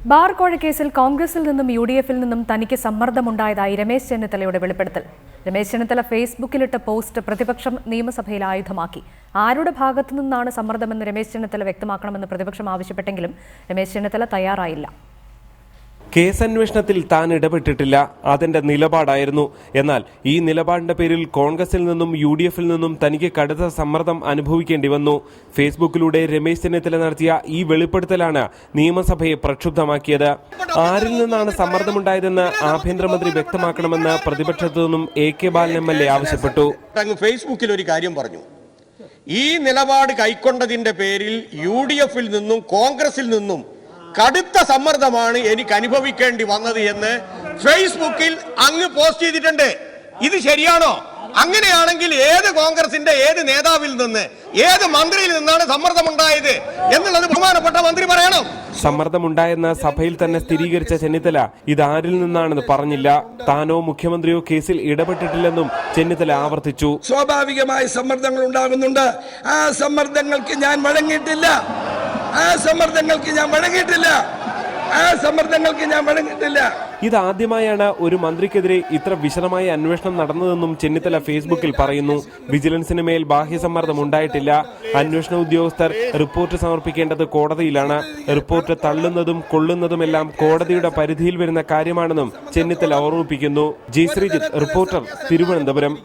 Bar കോഴ കേസിൽ കോൺഗ്രസിൽ നിന്നും UDF-ൽ നിന്നും തനിക്ക് സമ്മർദ്ദമുണ്ടായതായി രമേശ് ചെന്നിത്തലയുടെ വെളിപ്പെടുത്തൽ. രമേശ് ചെന്നിത്തല ഫേസ്ബുക്കിലിട്ട പോസ്റ്റ് പ്രതിപക്ഷം നിയമസഭയിൽ ആയുധമാക്കി. ആരുടെ ഭാഗത്തു നിന്നാണ് സമ്മർദ്ദമെന്ന് രമേശ് ചെന്നിത്തല വ്യക്തമാക്കണമെന്ന് പ്രതിപക്ഷം ആവശ്യപ്പെട്ടെങ്കിലും രമേശ് ചെന്നിത്തല തയ്യാറായില്ല. കേസന്വേഷണത്തിൽ താൻ ഇടപെട്ടിട്ടില്ല, അതെന്റെ നിലപാടായിരുന്നു. എന്നാൽ ഈ നിലപാടിന്റെ പേരിൽ കോൺഗ്രസിൽ നിന്നും UDF-ൽ നിന്നും തനിക്ക് കടുത്ത സമ്മർദ്ദം അനുഭവിക്കേണ്ടി വന്നു. ഫേസ്ബുക്കിലൂടെ രമേശ് ചെന്നിത്തല നടത്തിയ ഈ വെളിപ്പെടുത്തലാണ് നിയമസഭയെ പ്രക്ഷുബ്ധമാക്കിയത്. ആരിൽ നിന്നാണ് സമ്മർദ്ദമുണ്ടായതെന്ന് ആഭ്യന്തരമന്ത്രി വ്യക്തമാക്കണമെന്ന് പ്രതിപക്ഷത്തു നിന്നും AK ബാലൻ MLA ആവശ്യപ്പെട്ടു. ഫേസ്ബുക്കിൽ ഒരു കാര്യം പറഞ്ഞു, ഈ നിലപാട് കൈക്കൊണ്ടതിന്റെ പേരിൽ UDF-ൽ നിന്നും കോൺഗ്രസിൽ നിന്നും കടുത്ത സമ്മർദ്ദമാണ് എനിക്ക് അനുഭവിക്കേണ്ടി വന്നത് എന്ന് ഫേസ്ബുക്കിൽ അങ്ങ് പോസ്റ്റ് ചെയ്തിട്ടുണ്ട്. ഇത് ശരിയാണോ? അങ്ങനെയാണെങ്കിൽ ഏത് കോൺഗ്രസിന്റെ ഏത് നേതാവിൽ നിന്ന് ഏത് മന്ത്രിയിൽ നിന്നാണ് സമ്മർദ്ദമുണ്ടായത് എന്നുള്ളത് ബഹുമാനപ്പെട്ട മന്ത്രി പറയണം. സമ്മർദ്ദമുണ്ടായെന്ന് സഭയിൽ തന്നെ സ്ഥിരീകരിച്ച ചെന്നിത്തല ഇതാരിൽ നിന്നാണെന്ന് പറഞ്ഞില്ല. താനോ മുഖ്യമന്ത്രിയോ കേസിൽ ഇടപെട്ടിട്ടില്ലെന്നും ചെന്നിത്തല ആവർത്തിച്ചു. സ്വാഭാവികമായ സമ്മർദ്ദങ്ങൾ ഉണ്ടാകുന്നുണ്ട്. ആ സമ്മർദ്ദങ്ങൾക്ക് ഞാൻ വഴങ്ങിയിട്ടില്ല. ഇതാദ്യമായാണ് ഒരു മന്ത്രിക്കെതിരെ ഇത്ര വിശദമായ അന്വേഷണം നടന്നതെന്നും ചെന്നിത്തല ഫേസ്ബുക്കിൽ പറയുന്നു. വിജിലൻസിന് മേൽ ബാഹ്യസമ്മർദ്ദം ഉണ്ടായിട്ടില്ല. അന്വേഷണ ഉദ്യോഗസ്ഥർ റിപ്പോർട്ട് സമർപ്പിക്കേണ്ടത് കോടതിയിലാണ്. റിപ്പോർട്ട് തള്ളുന്നതും കൊള്ളുന്നതുമെല്ലാം കോടതിയുടെ പരിധിയിൽ വരുന്ന കാര്യമാണെന്നും ചെന്നിത്തല ഓർമ്മിപ്പിക്കുന്നു. G Sreejith, reporter, Thiruvananthapuram.